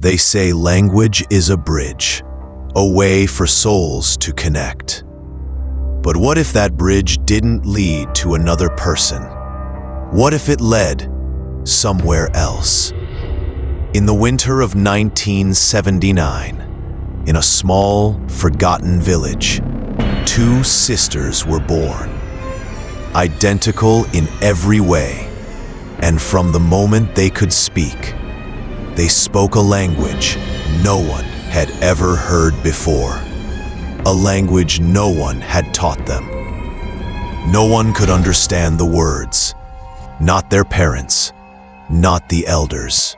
They say language is a bridge, a way for souls to connect. But what if that bridge didn't lead to another person? What if it led somewhere else? In the winter of 1979, in a small, forgotten village, two sisters were born, identical in every way, and from the moment they could speak, they spoke a language no one had ever heard before, a language no one had taught them. No one could understand the words, not their parents, not the elders,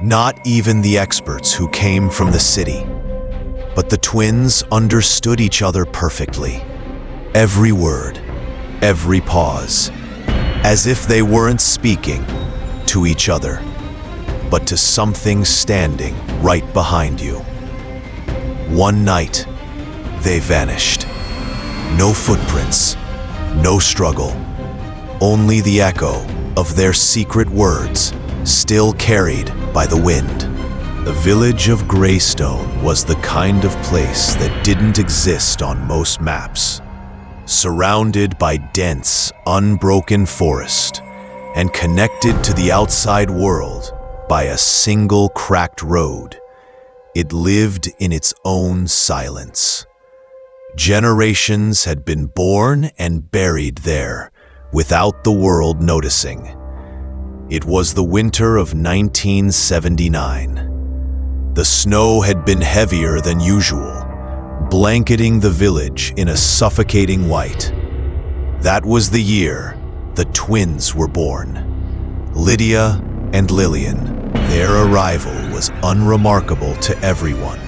not even the experts who came from the city. But the twins understood each other perfectly, every word, every pause, as if they weren't speaking to each other, but to something standing right behind you. One night, they vanished. No footprints, no struggle, only the echo of their secret words still carried by the wind. The village of Greystone was the kind of place that didn't exist on most maps. Surrounded by dense, unbroken forest and connected to the outside world by a single cracked road, it lived in its own silence. Generations had been born and buried there without the world noticing. It was the winter of 1979. The snow had been heavier than usual, blanketing the village in a suffocating white. That was the year the twins were born. Lydia and Lillian. Their arrival was unremarkable to everyone,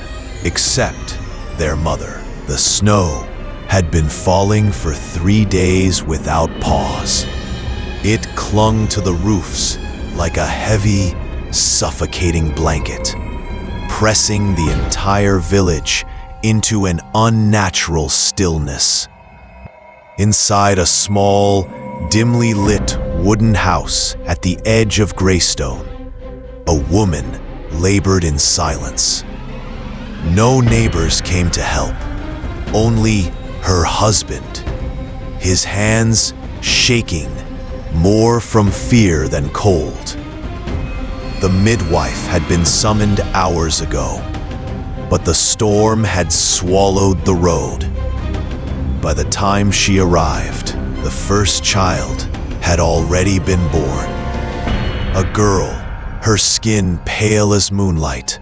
except their mother. The snow had been falling for 3 days without pause. It clung to the roofs like a heavy, suffocating blanket, pressing the entire village into an unnatural stillness. Inside a small, dimly lit wooden house at the edge of Greystone, a woman labored in silence. No neighbors came to help, only her husband, his hands shaking more from fear than cold. The midwife had been summoned hours ago, but the storm had swallowed the road. By the time she arrived, the first child had already been born. A girl, her skin pale as moonlight,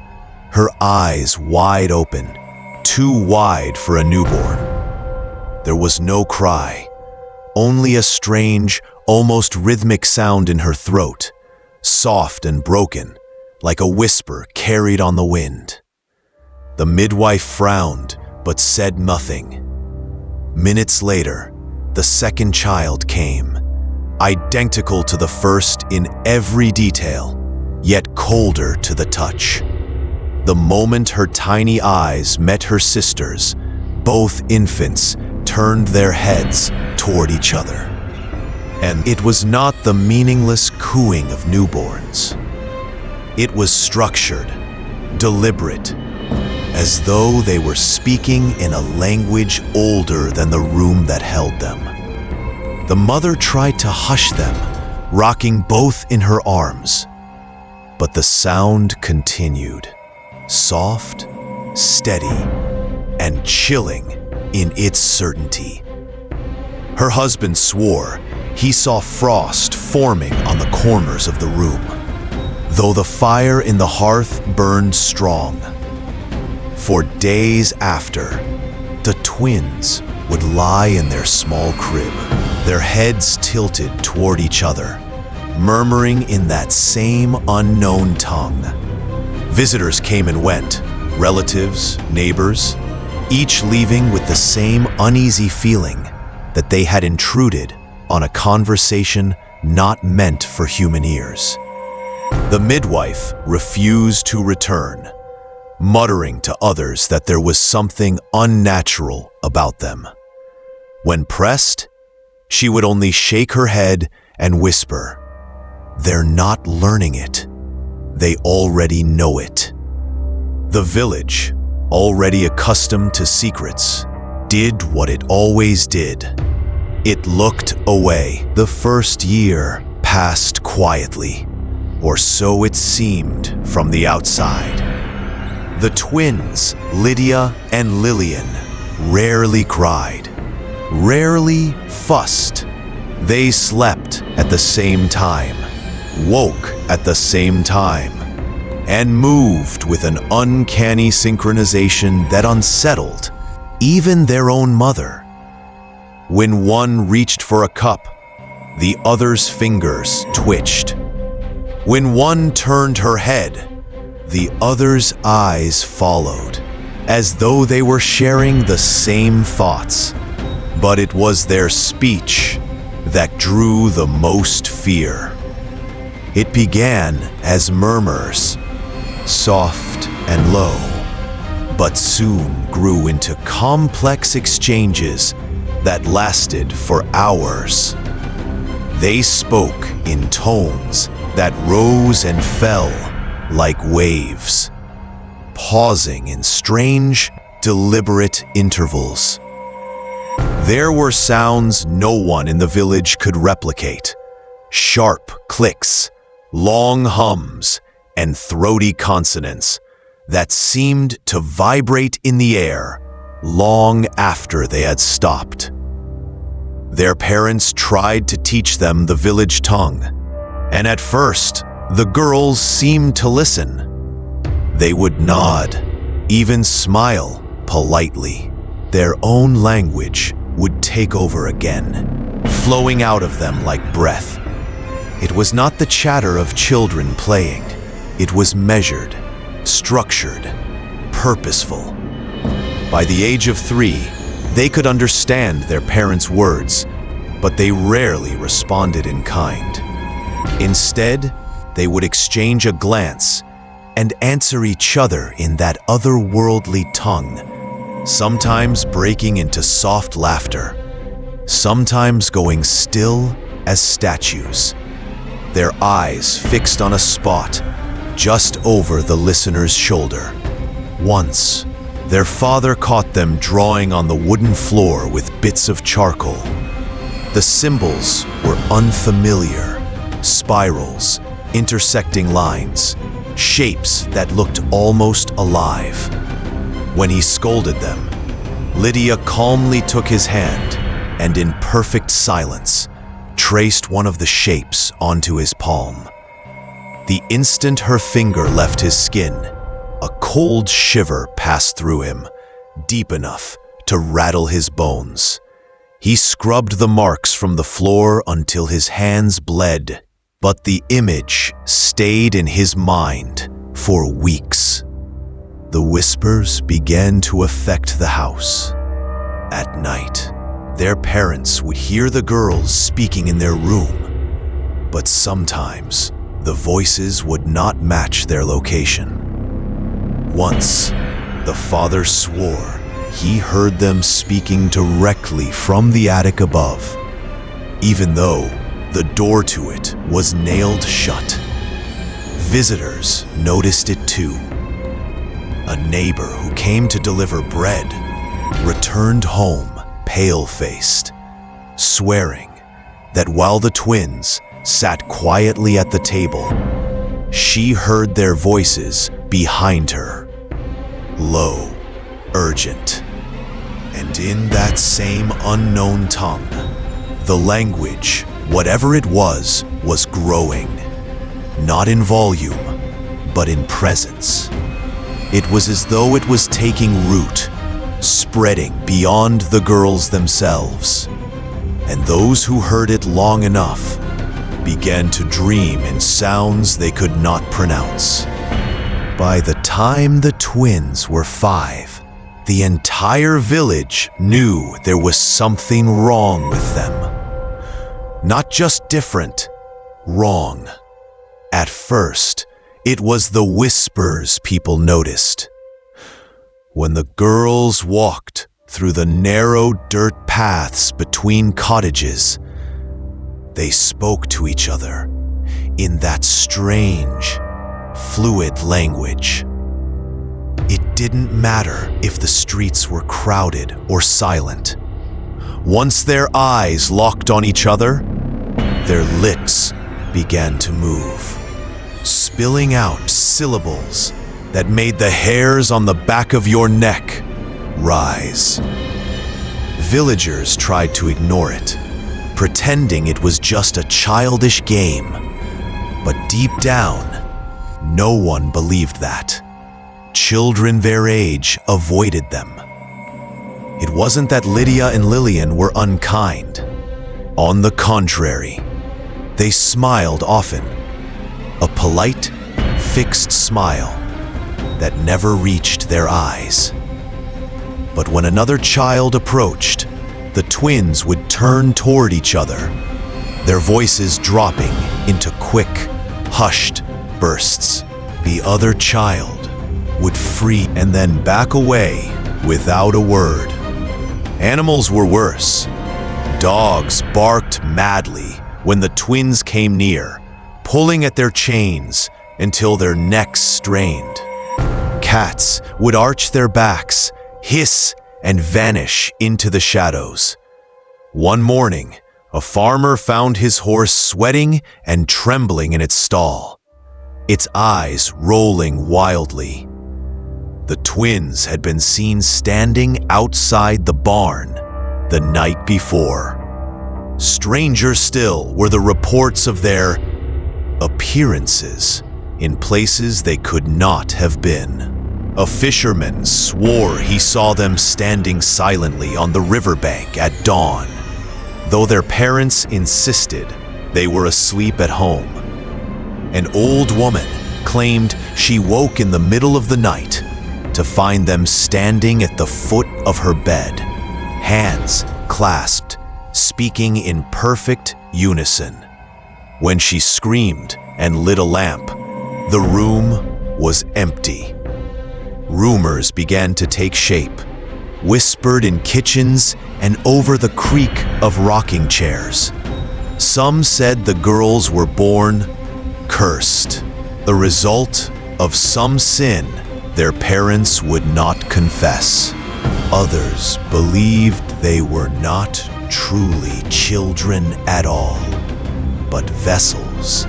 her eyes wide open, too wide for a newborn. There was no cry, only a strange, almost rhythmic sound in her throat, soft and broken, like a whisper carried on the wind. The midwife frowned, but said nothing. Minutes later, the second child came, identical to the first in every detail, yet colder to the touch. The moment her tiny eyes met her sister's, both infants turned their heads toward each other. And it was not the meaningless cooing of newborns. It was structured, deliberate, as though they were speaking in a language older than the room that held them. The mother tried to hush them, rocking both in her arms. But the sound continued, soft, steady, and chilling in its certainty. Her husband swore he saw frost forming on the corners of the room, though the fire in the hearth burned strong. For days after, the twins would lie in their small crib, their heads tilted toward each other, murmuring in that same unknown tongue. Visitors came and went, relatives, neighbors, each leaving with the same uneasy feeling that they had intruded on a conversation not meant for human ears. The midwife refused to return, muttering to others that there was something unnatural about them. When pressed, she would only shake her head and whisper, "They're not learning it. They already know it." The village, already accustomed to secrets, did what it always did. It looked away. The first year passed quietly, or so it seemed from the outside. The twins, Lydia and Lillian, rarely cried, rarely fussed. They slept at the same time, woke at the same time, and moved with an uncanny synchronization that unsettled even their own mother. When one reached for a cup, the other's fingers twitched. When one turned her head, the other's eyes followed, as though they were sharing the same thoughts. But it was their speech that drew the most fear. It began as murmurs, soft and low, but soon grew into complex exchanges that lasted for hours. They spoke in tones that rose and fell like waves, pausing in strange, deliberate intervals. There were sounds no one in the village could replicate: sharp clicks, long hums, and throaty consonants that seemed to vibrate in the air long after they had stopped. Their parents tried to teach them the village tongue, and at first, the girls seemed to listen. They would nod, even smile politely. Their own language would take over again, flowing out of them like breath. It was not the chatter of children playing. It was measured, structured, purposeful. By the age of 3, they could understand their parents' words, but they rarely responded in kind. Instead, they would exchange a glance and answer each other in that otherworldly tongue, sometimes breaking into soft laughter, sometimes going still as statues, their eyes fixed on a spot just over the listener's shoulder. Once, their father caught them drawing on the wooden floor with bits of charcoal. The symbols were unfamiliar, spirals, intersecting lines, shapes that looked almost alive. When he scolded them, Lydia calmly took his hand and in perfect silence traced one of the shapes onto his palm. The instant her finger left his skin, a cold shiver passed through him, deep enough to rattle his bones. He scrubbed the marks from the floor until his hands bled, but the image stayed in his mind for weeks. The whispers began to affect the house. At night, their parents would hear the girls speaking in their room, but sometimes the voices would not match their location. Once, the father swore he heard them speaking directly from the attic above, even though the door to it was nailed shut. Visitors noticed it too. A neighbor who came to deliver bread returned home pale-faced, swearing that while the twins sat quietly at the table, she heard their voices behind her, low, urgent, and in that same unknown tongue, the language, whatever it was growing, not in volume, but in presence. It was as though it was taking root, spreading beyond the girls themselves, and those who heard it long enough began to dream in sounds they could not pronounce. By the time the twins were 5, the entire village knew there was something wrong with them. Not just different, wrong. At first, it was the whispers people noticed. When the girls walked through the narrow dirt paths between cottages, they spoke to each other in that strange, fluid language. didn't matter if the streets were crowded or silent. Once their eyes locked on each other, their lips began to move, spilling out syllables that made the hairs on the back of your neck rise. Villagers tried to ignore it, pretending it was just a childish game. But deep down, no one believed that. Children their age avoided them. It wasn't that Lydia and Lillian were unkind. On the contrary, they smiled often, a polite, fixed smile that never reached their eyes. But when another child approached, the twins would turn toward each other, their voices dropping into quick, hushed bursts. The other child would freeze and then back away without a word. Animals were worse. Dogs barked madly when the twins came near, pulling at their chains until their necks strained. Cats would arch their backs, hiss, and vanish into the shadows. One morning, a farmer found his horse sweating and trembling in its stall, its eyes rolling wildly. The twins had been seen standing outside the barn the night before. Stranger still were the reports of their appearances in places they could not have been. A fisherman swore he saw them standing silently on the riverbank at dawn, though their parents insisted they were asleep at home. An old woman claimed she woke in the middle of the night to find them standing at the foot of her bed, hands clasped, speaking in perfect unison. When she screamed and lit a lamp, the room was empty. Rumors began to take shape, whispered in kitchens and over the creak of rocking chairs. Some said the girls were born cursed, the result of some sin their parents would not confess. Others believed they were not truly children at all, but vessels,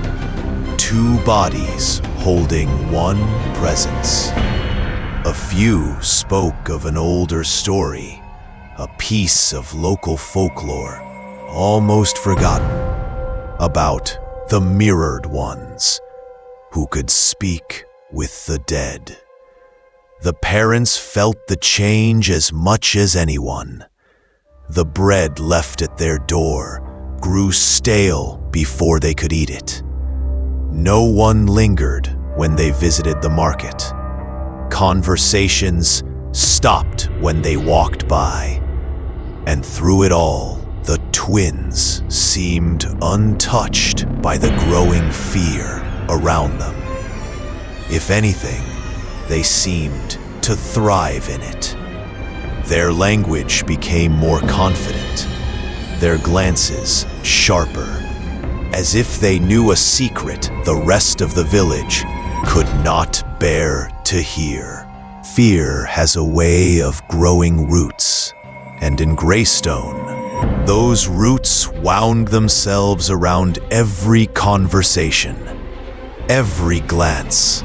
two bodies holding one presence. A few spoke of an older story, a piece of local folklore, almost forgotten, about the mirrored ones who could speak with the dead. The parents felt the change as much as anyone. The bread left at their door grew stale before they could eat it. No one lingered when they visited the market. Conversations stopped when they walked by. And through it all, the twins seemed untouched by the growing fear around them. If anything, they seemed to thrive in it. Their language became more confident, their glances sharper, as if they knew a secret the rest of the village could not bear to hear. Fear has a way of growing roots, and in Greystone, those roots wound themselves around every conversation, every glance,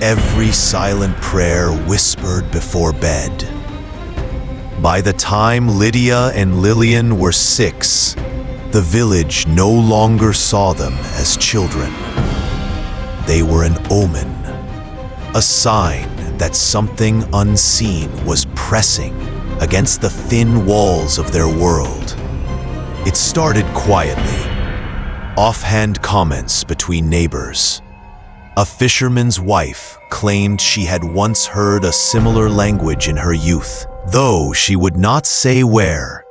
every silent prayer whispered before bed. By the time Lydia and Lillian were 6, the village no longer saw them as children. They were an omen, a sign that something unseen was pressing against the thin walls of their world. It started quietly, offhand comments between neighbors. A fisherman's wife claimed she had once heard a similar language in her youth, though she would not say where.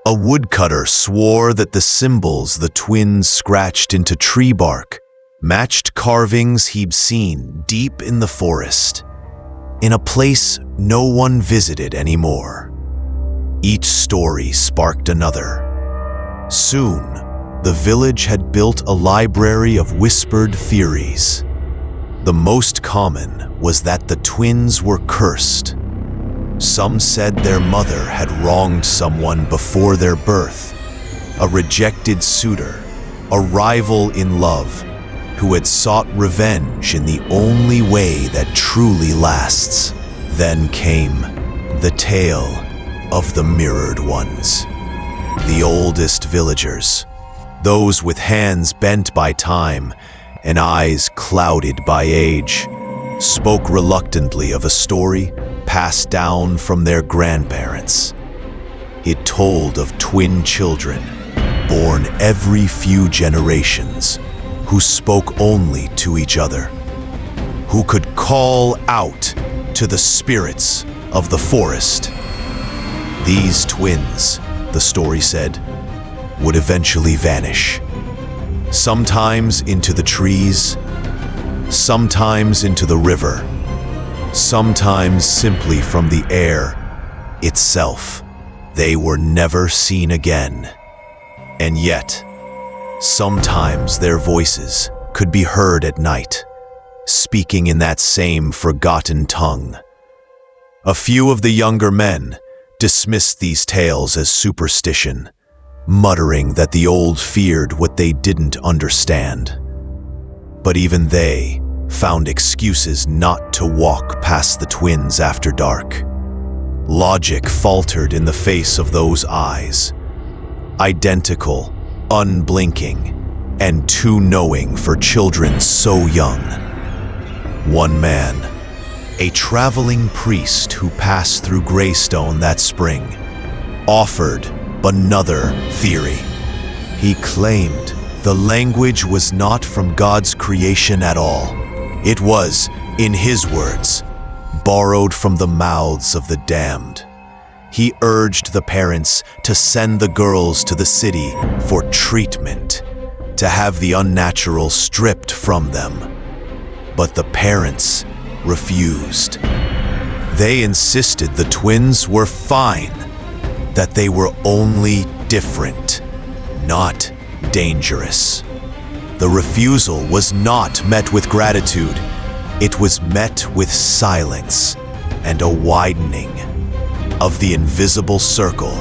A woodcutter swore that the symbols the twins scratched into tree bark matched carvings he'd seen deep in the forest, in a place no one visited anymore. Each story sparked another. Soon, the village had built a library of whispered theories. The most common was that the twins were cursed. Some said their mother had wronged someone before their birth, a rejected suitor, a rival in love, who had sought revenge in the only way that truly lasts. Then came the tale of the mirrored ones. The oldest villagers, those with hands bent by time and eyes clouded by age, spoke reluctantly of a story passed down from their grandparents. It told of twin children, born every few generations, who spoke only to each other, who could call out to the spirits of the forest. These twins, the story said, would eventually vanish, sometimes into the trees, sometimes into the river, sometimes simply from the air itself. They were never seen again. And yet, sometimes their voices could be heard at night, speaking in that same forgotten tongue. A few of the younger men dismissed these tales as superstition, muttering that the old feared what they didn't understand. But even they found excuses not to walk past the twins after dark. Logic faltered in the face of those eyes, identical, unblinking, and too knowing for children so young. One man, a traveling priest who passed through Greystone that spring, offered another theory. He claimed the language was not from God's creation at all. It was, in his words, borrowed from the mouths of the damned. He urged the parents to send the girls to the city for treatment, to have the unnatural stripped from them. But the parents refused. They insisted the twins were fine, that they were only different, not dangerous. The refusal was not met with gratitude. It was met with silence and a widening of the invisible circle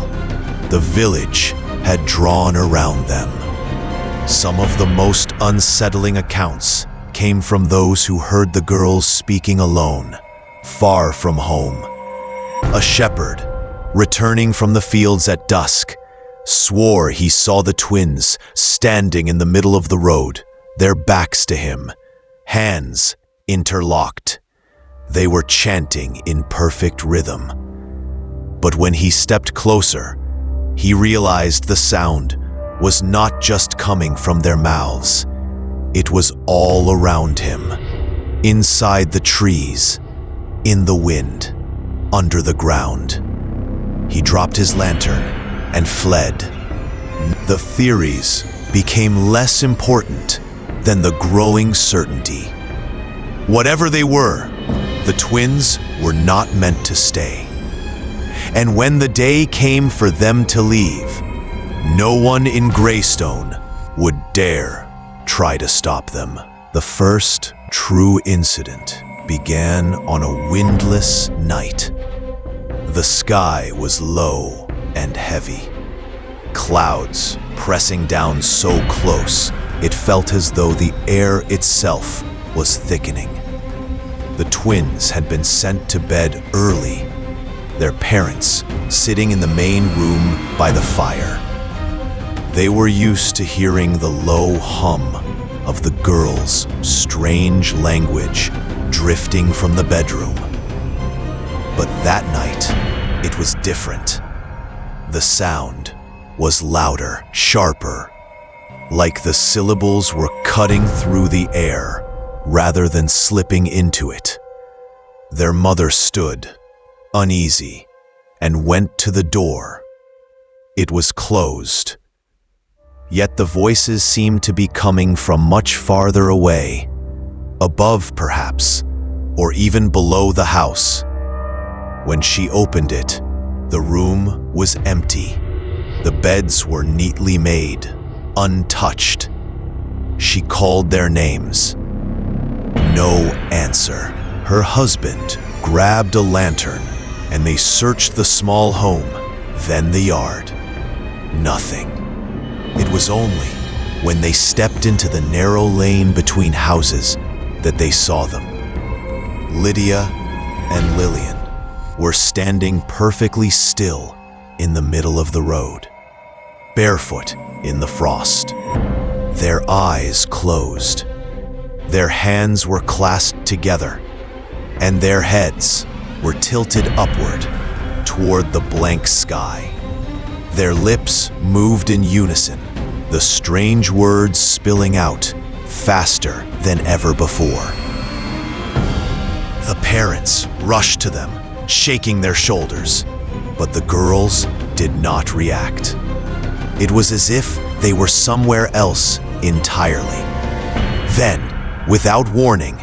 the village had drawn around them. Some of the most unsettling accounts came from those who heard the girls speaking alone, far from home. A shepherd, returning from the fields at dusk, swore he saw the twins standing in the middle of the road, their backs to him, hands interlocked. They were chanting in perfect rhythm. But when he stepped closer, he realized the sound was not just coming from their mouths. It was all around him, inside the trees, in the wind, under the ground. He dropped his lantern and fled. The theories became less important than the growing certainty. Whatever they were, the twins were not meant to stay. And when the day came for them to leave, no one in Greystone would dare try to stop them. The first true incident began on a windless night. The sky was low and heavy. Clouds pressing down so close, it felt as though the air itself was thickening. The twins had been sent to bed early, their parents sitting in the main room by the fire. They were used to hearing the low hum of the girls' strange language drifting from the bedroom. But that night, it was different. The sound was louder, sharper, like the syllables were cutting through the air rather than slipping into it. Their mother stood, uneasy, and went to the door. It was closed. Yet the voices seemed to be coming from much farther away, above perhaps, or even below the house. When she opened it, the room was empty. The beds were neatly made, untouched. She called their names. no answer. Her husband grabbed a lantern and they searched the small home, then the yard. Nothing. It was only when they stepped into the narrow lane between houses that they saw them. Lydia and Lillian were standing perfectly still in the middle of the road, barefoot in the frost. Their eyes closed. Their hands were clasped together, and their heads were tilted upward toward the blank sky. Their lips moved in unison, the strange words spilling out faster than ever before. The parents rushed to them, shaking their shoulders, but the girls did not react. It was as if they were somewhere else entirely. Then, without warning,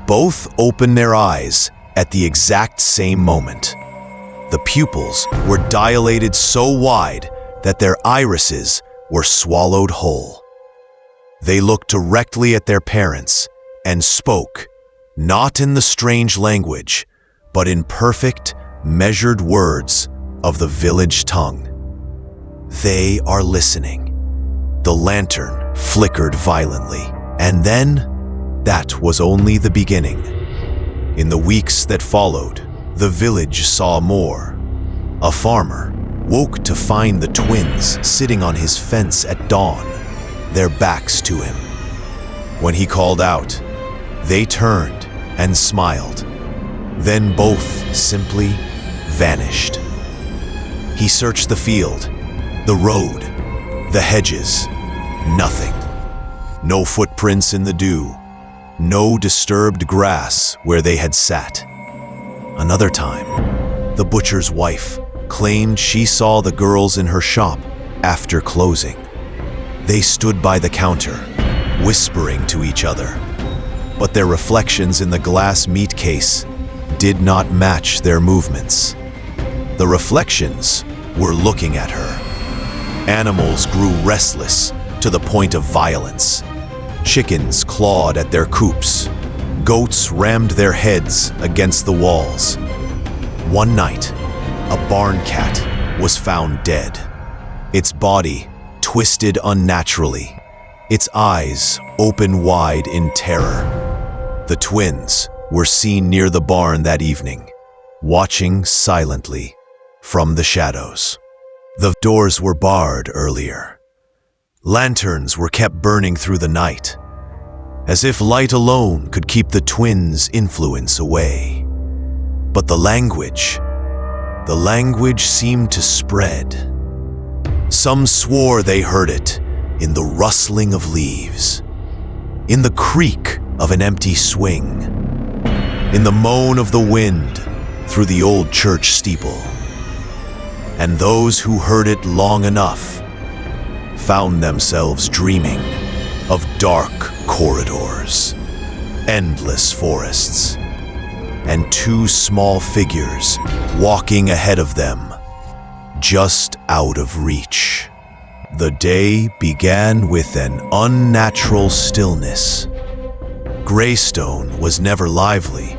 both opened their eyes at the exact same moment. The pupils were dilated so wide that their irises were swallowed whole. They looked directly at their parents and spoke, not in the strange language, but in perfect, measured words of the village tongue. They are listening. The lantern flickered violently, and then that was only the beginning. In the weeks that followed, the village saw more. A farmer woke to find the twins sitting on his fence at dawn, their backs to him. When he called out, they turned and smiled. Then both simply vanished. He searched the field, the road, the hedges. Nothing. No footprints in the dew. No disturbed grass where they had sat. Another time, the butcher's wife claimed she saw the girls in her shop after closing. They stood by the counter, whispering to each other, but their reflections in the glass meat case did not match their movements. The reflections were looking at her. Animals grew restless to the point of violence. Chickens clawed at their coops. Goats rammed their heads against the walls. One night, a barn cat was found dead, its body twisted unnaturally, its eyes open wide in terror. The twins were seen near the barn that evening, watching silently from the shadows. The doors were barred earlier. Lanterns were kept burning through the night, as if light alone could keep the twins' influence away. But the language seemed to spread. Some swore they heard it in the rustling of leaves, in the creak of an empty swing, in the moan of the wind through the old church steeple. And those who heard it long enough found themselves dreaming of dark corridors, endless forests, and two small figures walking ahead of them, just out of reach. The day began with an unnatural stillness. Greystone was never lively,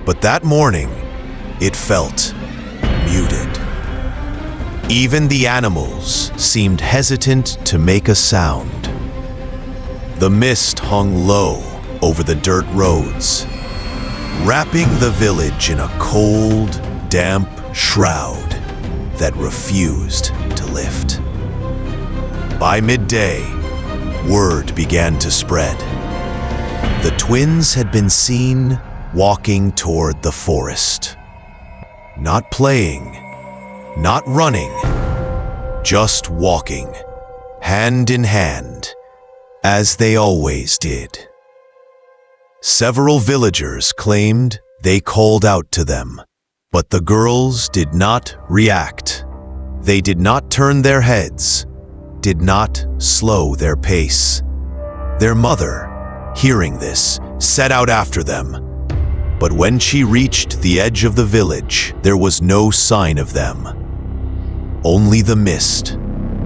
but that morning it felt muted. Even the animals seemed hesitant to make a sound. The mist hung low over the dirt roads, wrapping the village in a cold, damp shroud that refused to lift. By midday, word began to spread. The twins had been seen walking toward the forest. Not playing, not running, just walking, hand in hand, as they always did. Several villagers claimed they called out to them, but the girls did not react. They did not turn their heads, did not slow their pace. Their mother, hearing this, set out after them. But when she reached the edge of the village, there was no sign of them. Only the mist,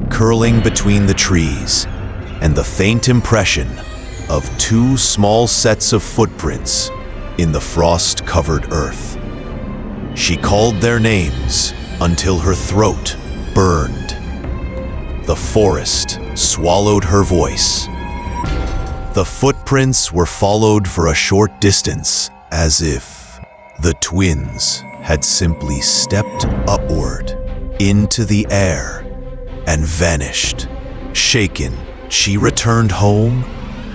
curling between the trees, and the faint impression of two small sets of footprints in the frost-covered earth. She called their names until her throat burned. The forest swallowed her voice. The footprints were followed for a short distance, as if the twins had simply stepped upward into the air and vanished. Shaken, she returned home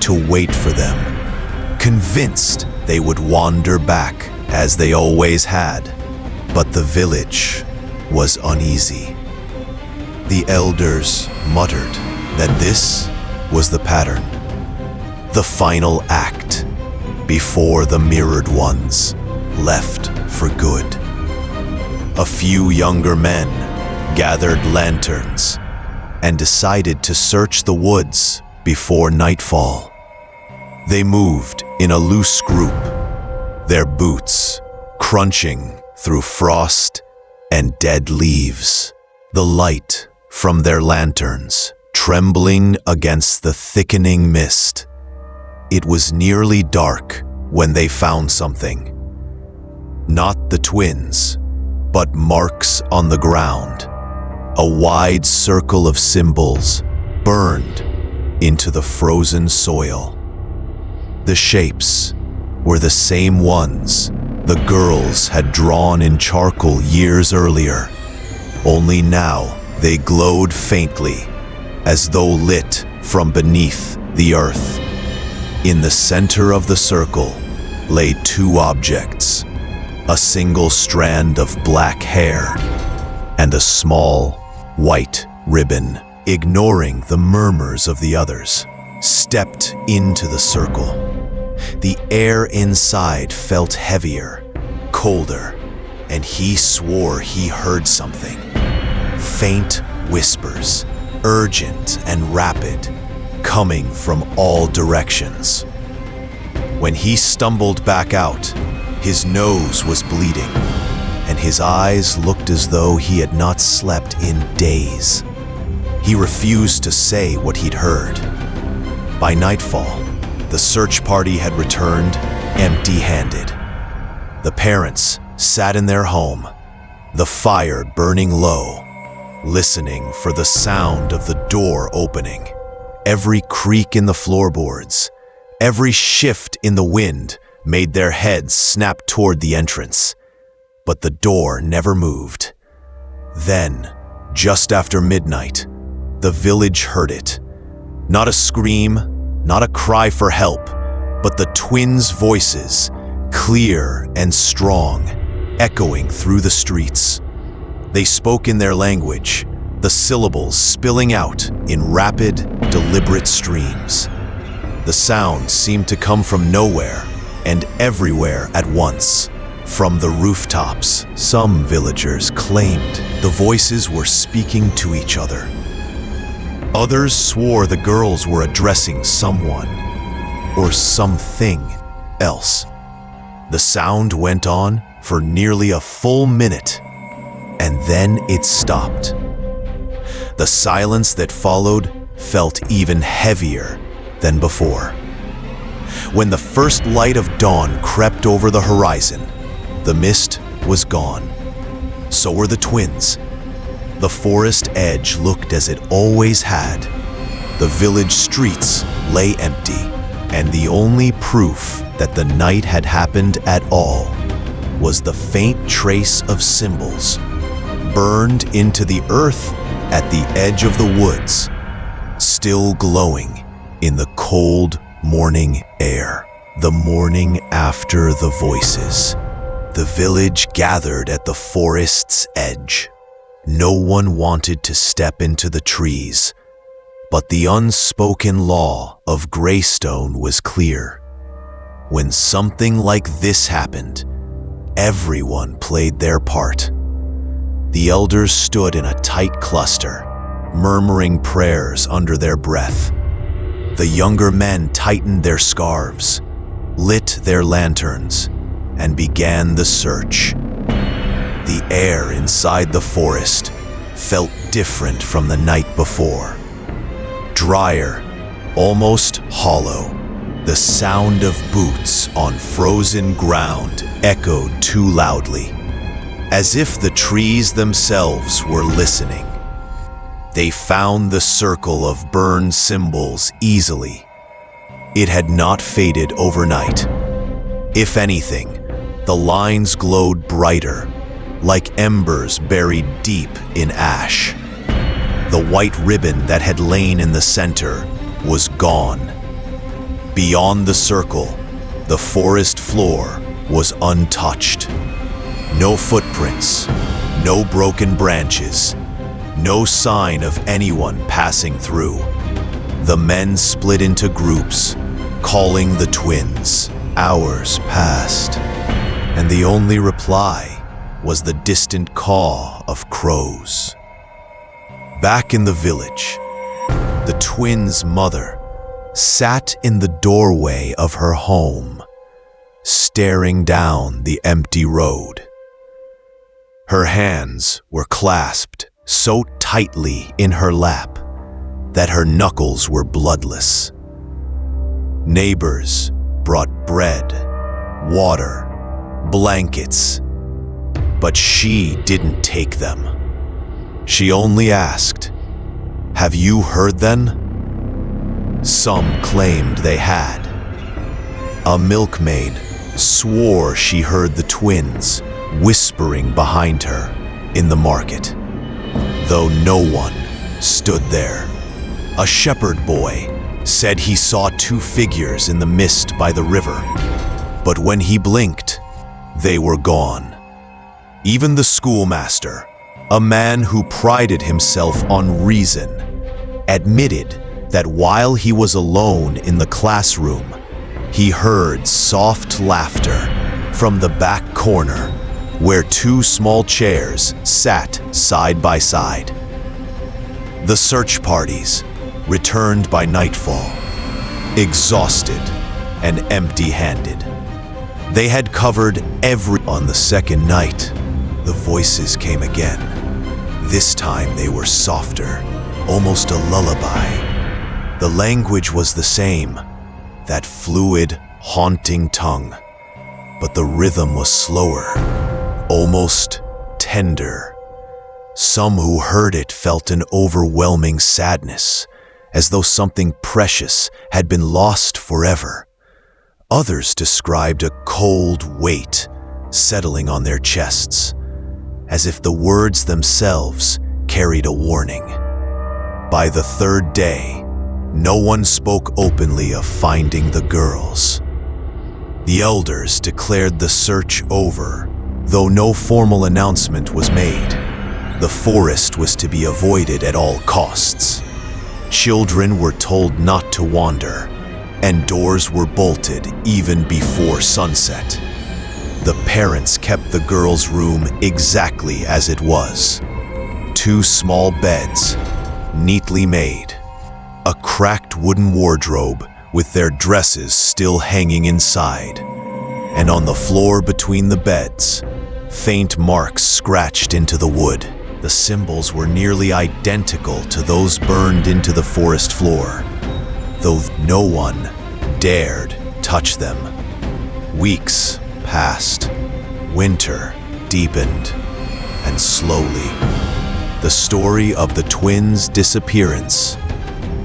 to wait for them, convinced they would wander back as they always had. But the village was uneasy. The elders muttered that this was the pattern, the final act, before the mirrored ones left for good. A few younger men gathered lanterns and decided to search the woods before nightfall. They moved in a loose group, their boots crunching through frost and dead leaves. The light from their lanterns trembling against the thickening mist. It was nearly dark when they found something. Not the twins, but marks on the ground. A wide circle of symbols burned into the frozen soil. The shapes were the same ones the girls had drawn in charcoal years earlier, only now they glowed faintly, as though lit from beneath the earth. In the center of the circle lay two objects, a single strand of black hair and a small white ribbon. Ignoring the murmurs of the others, stepped into the circle. The air inside felt heavier, colder, and he swore he heard something. Faint whispers, urgent and rapid, coming from all directions. When he stumbled back out, his nose was bleeding, and his eyes looked as though he had not slept in days. He refused to say what he'd heard. By nightfall, the search party had returned empty-handed. The parents sat in their home, the fire burning low, listening for the sound of the door opening. Every creak in the floorboards, every shift in the wind made their heads snap toward the entrance. But the door never moved. Then, just after midnight, the village heard it. Not a scream, not a cry for help, but the twins' voices, clear and strong, echoing through the streets. They spoke in their language, the syllables spilling out in rapid, deliberate streams. The sound seemed to come from nowhere and everywhere at once. From the rooftops, some villagers claimed the voices were speaking to each other. Others swore the girls were addressing someone or something else. The sound went on for nearly a full minute, and then it stopped. The silence that followed felt even heavier than before. When the first light of dawn crept over the horizon, the mist was gone. So were the twins. The forest edge looked as it always had. The village streets lay empty, and the only proof that the night had happened at all was the faint trace of symbols burned into the earth at the edge of the woods, still glowing in the cold morning air. The morning after the voices, the village gathered at the forest's edge. No one wanted to step into the trees, but the unspoken law of Greystone was clear. When something like this happened, everyone played their part. The elders stood in a tight cluster, murmuring prayers under their breath. The younger men tightened their scarves, lit their lanterns, and began the search. The air inside the forest felt different from the night before. Drier, almost hollow, The sound of boots on frozen ground echoed too loudly, as if the trees themselves were listening. They found the circle of burned symbols easily. It had not faded overnight. If anything, the lines glowed brighter, like embers buried deep in ash. The white ribbon that had lain in the center was gone. Beyond the circle, the forest floor was untouched. No footprints, no broken branches, no sign of anyone passing through. The men split into groups, calling the twins. Hours passed, and the only reply was the distant caw of crows. Back in the village, the twins' mother sat in the doorway of her home, staring down the empty road. Her hands were clasped so tightly in her lap that her knuckles were bloodless. Neighbors brought bread, water, blankets, but she didn't take them. She only asked, "Have you heard them?" Some claimed they had. A milkmaid swore she heard the twins whispering behind her in the market, though no one stood there. A shepherd boy said he saw two figures in the mist by the river, but when he blinked, they were gone. Even the schoolmaster, a man who prided himself on reason, admitted that while he was alone in the classroom, he heard soft laughter from the back corner where two small chairs sat side by side. The search parties returned by nightfall, exhausted and empty-handed. They had covered On the second night, the voices came again. This time they were softer, almost a lullaby. The language was the same, that fluid, haunting tongue, but the rhythm was slower, almost tender. Some who heard it felt an overwhelming sadness, as though something precious had been lost forever. Others described a cold weight settling on their chests, as if the words themselves carried a warning. By the third day, no one spoke openly of finding the girls. The elders declared the search over, though no formal announcement was made. The forest was to be avoided at all costs. Children were told not to wander, and doors were bolted even before sunset. The parents kept the girls' room exactly as it was. Two small beds, neatly made. A cracked wooden wardrobe with their dresses still hanging inside. And on the floor between the beds, faint marks scratched into the wood. The symbols were nearly identical to those burned into the forest floor, though no one dared touch them. Weeks passed, winter deepened, and slowly, the story of the twins' disappearance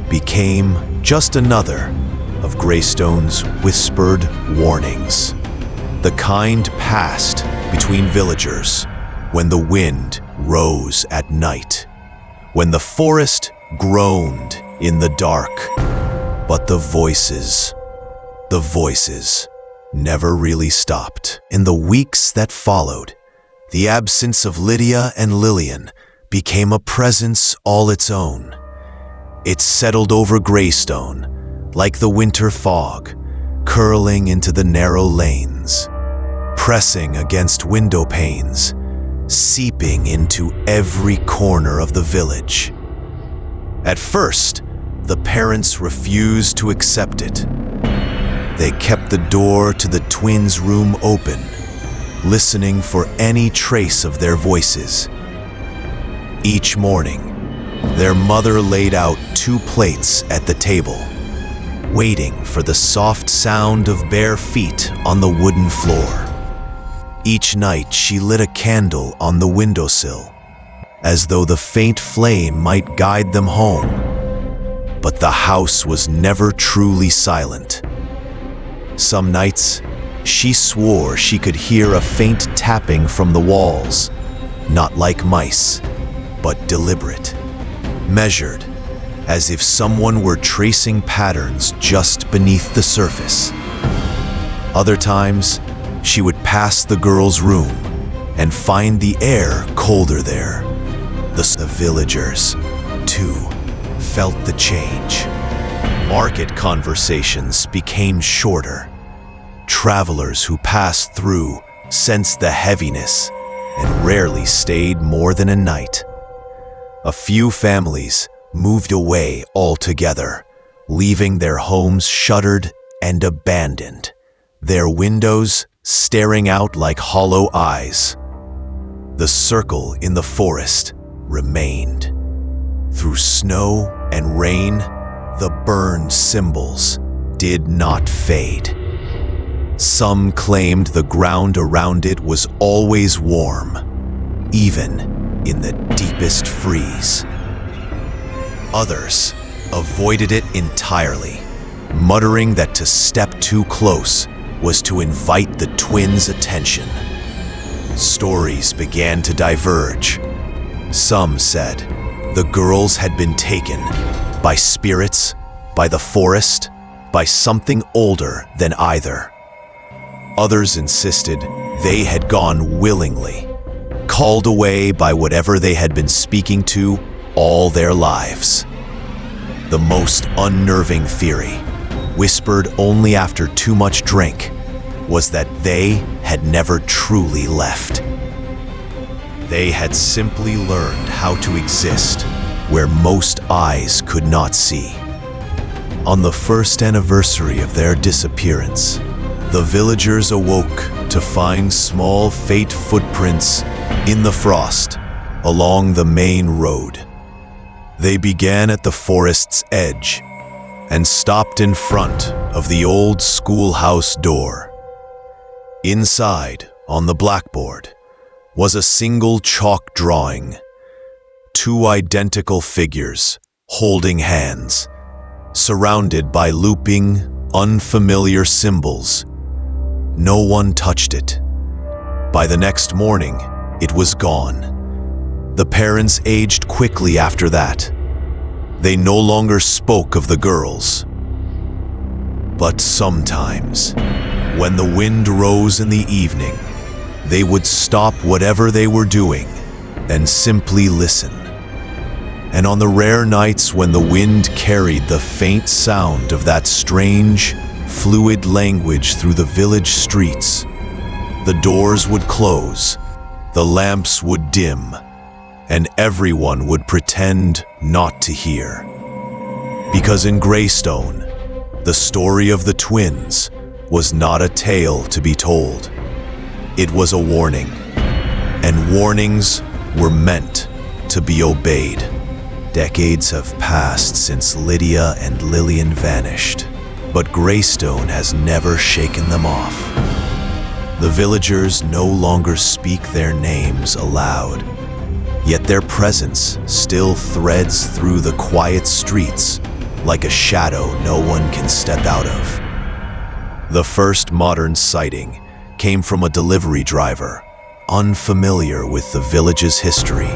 became just another of Greystone's whispered warnings. The kind passed between villagers when the wind rose at night, when the forest groaned in the dark. But the voices never really stopped. In the weeks that followed, the absence of Lydia and Lillian became a presence all its own. It settled over Greystone like the winter fog, curling into the narrow lanes, pressing against window panes, seeping into every corner of the village. At first, the parents refused to accept it. They kept the door to the twins' room open, listening for any trace of their voices. Each morning, their mother laid out 2 plates at the table, waiting for the soft sound of bare feet on the wooden floor. Each night she lit a candle on the windowsill, as though the faint flame might guide them home. But the house was never truly silent. Some nights, she swore she could hear a faint tapping from the walls, not like mice, but deliberate, measured, as if someone were tracing patterns just beneath the surface. Other times, she would pass the girl's room and find the air colder there. The villagers, too, felt the change. Market conversations became shorter. Travelers who passed through sensed the heaviness and rarely stayed more than a night. A few families moved away altogether, leaving their homes shuttered and abandoned, their windows staring out like hollow eyes. The circle in the forest remained. Through snow and rain, the burned symbols did not fade. Some claimed the ground around it was always warm, even in the deepest freeze. Others avoided it entirely, muttering that to step too close was to invite the twins' attention. Stories began to diverge. Some said the girls had been taken by spirits, by the forest, by something older than either. Others insisted they had gone willingly, called away by whatever they had been speaking to all their lives. The most unnerving theory, whispered only after too much drink, was that they had never truly left. They had simply learned how to exist where most eyes could not see. On the first anniversary of their disappearance, the villagers awoke to find small faint footprints in the frost along the main road. They began at the forest's edge and stopped in front of the old schoolhouse door. Inside, on the blackboard, was a single chalk drawing. Two identical figures holding hands, surrounded by looping, unfamiliar symbols. No one touched it. By the next morning, it was gone. The parents aged quickly after that. They no longer spoke of the girls. But sometimes, when the wind rose in the evening, they would stop whatever they were doing and simply listen. And on the rare nights when the wind carried the faint sound of that strange, fluid language through the village streets, the doors would close, the lamps would dim, and everyone would pretend not to hear. Because in Greystone, the story of the twins was not a tale to be told. It was a warning, and warnings were meant to be obeyed. Decades have passed since Lydia and Lillian vanished, but Greystone has never shaken them off. The villagers no longer speak their names aloud, yet their presence still threads through the quiet streets like a shadow no one can step out of. The first modern sighting came from a delivery driver, unfamiliar with the village's history.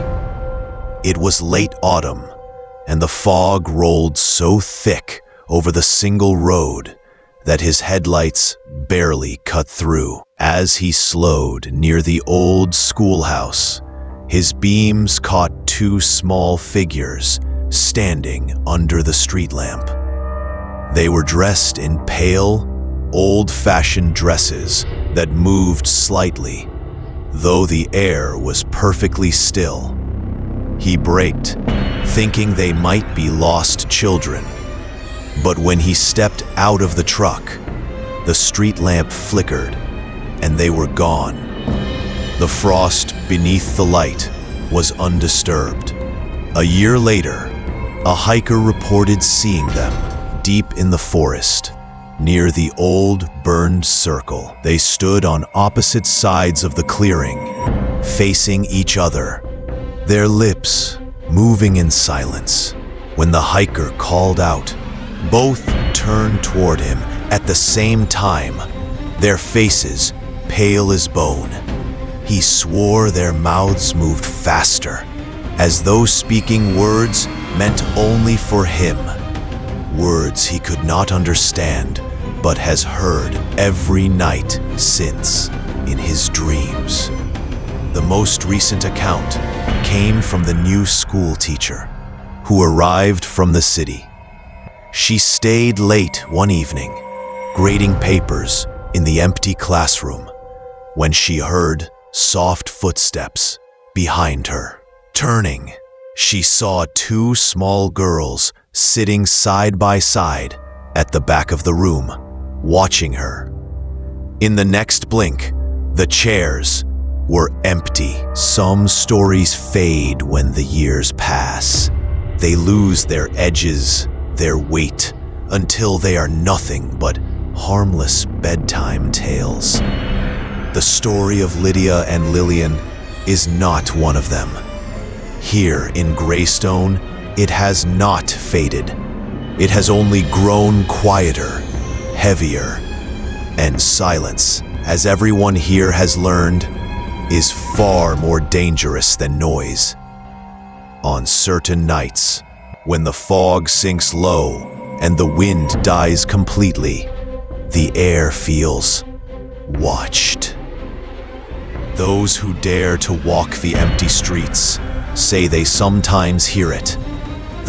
It was late autumn, and the fog rolled so thick over the single road that his headlights barely cut through. As he slowed near the old schoolhouse, his beams caught two small figures standing under the street lamp. They were dressed in pale, old-fashioned dresses that moved slightly, though the air was perfectly still. He braked, thinking they might be lost children. But when he stepped out of the truck, the street lamp flickered, and they were gone. The frost beneath the light was undisturbed. A year later, a hiker reported seeing them deep in the forest, near the old burned circle. They stood on opposite sides of the clearing, facing each other, their lips moving in silence. When the hiker called out, both turned toward him at the same time, their faces pale as bone. He swore their mouths moved faster, as though speaking words meant only for him. Words he could not understand, but has heard every night since in his dreams. The most recent account came from the new school teacher, who arrived from the city. She stayed late one evening, grading papers in the empty classroom, when she heard soft footsteps behind her. Turning, she saw two small girls sitting side by side at the back of the room, watching her. In the next blink, the chairs were empty. Some stories fade when the years pass. They lose their edges, their weight, until they are nothing but harmless bedtime tales. The story of Lydia and Lillian is not one of them. Here in Greystone, it has not faded. It has only grown quieter, heavier, and silence, as everyone here has learned, is far more dangerous than noise. On certain nights, when the fog sinks low and the wind dies completely, the air feels watched. Those who dare to walk the empty streets say they sometimes hear it,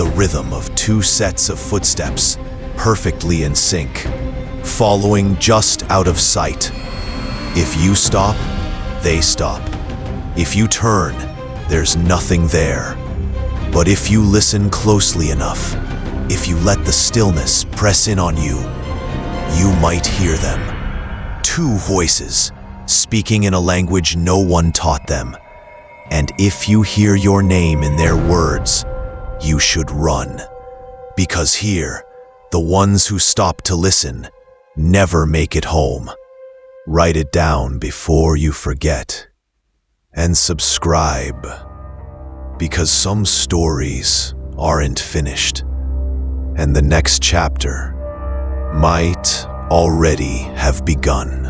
the rhythm of two sets of footsteps, perfectly in sync, following just out of sight. If you stop, they stop. If you turn, there's nothing there. But if you listen closely enough, if you let the stillness press in on you, you might hear them. Two voices, speaking in a language no one taught them. And if you hear your name in their words, you should run. Because here, the ones who stop to listen never make it home. Write it down before you forget. And subscribe, because some stories aren't finished, and the next chapter might already have begun.